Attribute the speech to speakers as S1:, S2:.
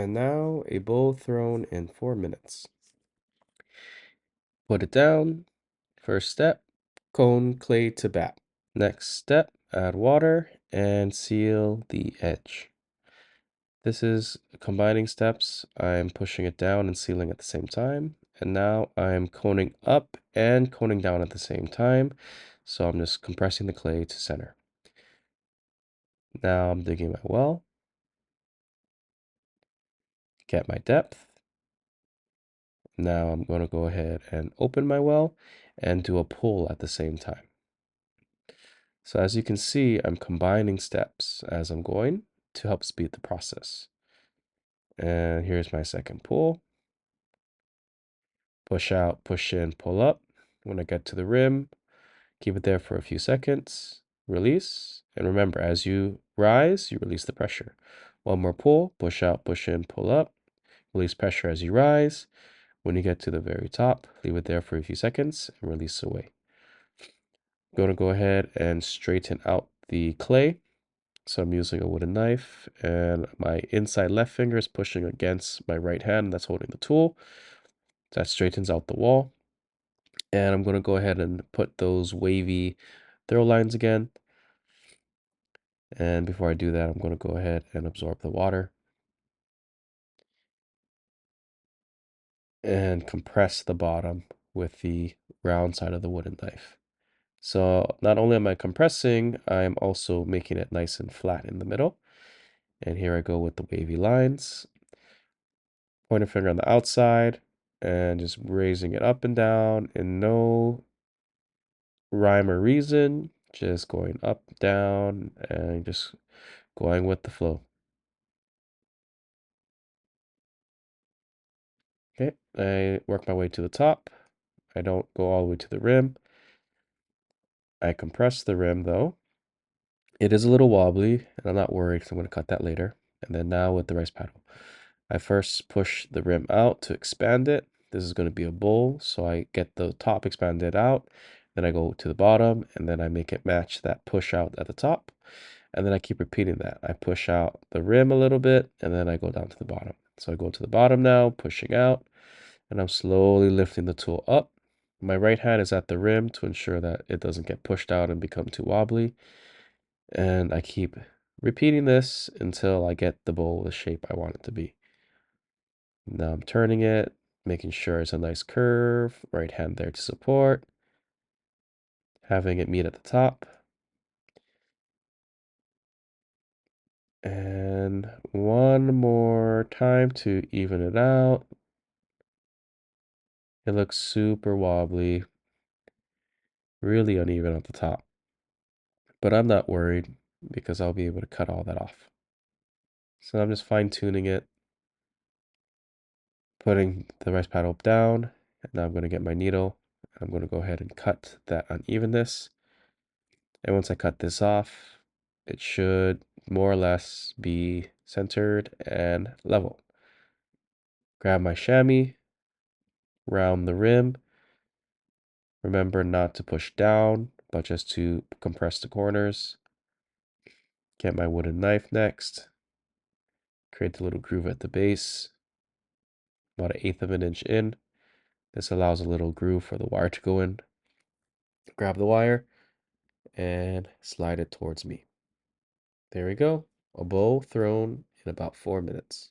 S1: And now a bowl thrown in 4 minutes. Put it down. First step, cone clay to bat. Next step, add water and seal the edge. This is combining steps. I'm pushing it down and sealing at the same time. And now I'm coning up and coning down at the same time. So I'm just compressing the clay to center. Now I'm digging my well. Get my depth. Now I'm going to go ahead and open my well and do a pull at the same time. So as you can see, I'm combining steps as I'm going to help speed the process. And here's my second pull. Push out, push in, pull up. When I get to the rim, keep it there for a few seconds, release. And remember, as you rise, you release the pressure. One more pull, push out, push in, pull up. Release pressure as you rise. When you get to the very top, leave it there for a few seconds and release away. I'm going to go ahead and straighten out the clay. So I'm using a wooden knife and my inside left finger is pushing against my right hand that's holding the tool. That straightens out the wall. And I'm going to go ahead and put those wavy throw lines again. And before I do that, I'm going to go ahead and absorb the water and compress the bottom with the round side of the wooden knife. So not only am I compressing, I'm also making it nice and flat in the middle. And here I go with the wavy lines. Pointer finger on the outside and just raising it up and down in no rhyme or reason, just going up, down, and just going with the flow. Okay, I work my way to the top. I don't go all the way to the rim. I compress the rim though. It is a little wobbly, and I'm not worried because I'm going to cut that later. And then now with the rice paddle, I first push the rim out to expand it. This is going to be a bowl, so I get the top expanded out. Then I go to the bottom, and then I make it match that push out at the top. And then I keep repeating that. I push out the rim a little bit, and then I go down to the bottom. So I go to the bottom now, pushing out, and I'm slowly lifting the tool up. My right hand is at the rim to ensure that it doesn't get pushed out and become too wobbly. And I keep repeating this until I get the bowl the shape I want it to be. Now I'm turning it, making sure it's a nice curve, right hand there to support, having it meet at the top. And one more time to even it out. It looks super wobbly, really uneven at the top. But I'm not worried because I'll be able to cut all that off. So I'm just fine tuning it, putting the rice paddle down. And now I'm going to get my needle. I'm going to go ahead and cut that unevenness. And once I cut this off, it should more or less be centered and level. Grab my chamois, round the rim. Remember not to push down, but just to compress the corners. Get my wooden knife next. Create the little groove at the base, about 1/8 of an inch in. This allows a little groove for the wire to go in. Grab the wire and slide it towards me. There we go. A bowl thrown in about 4 minutes.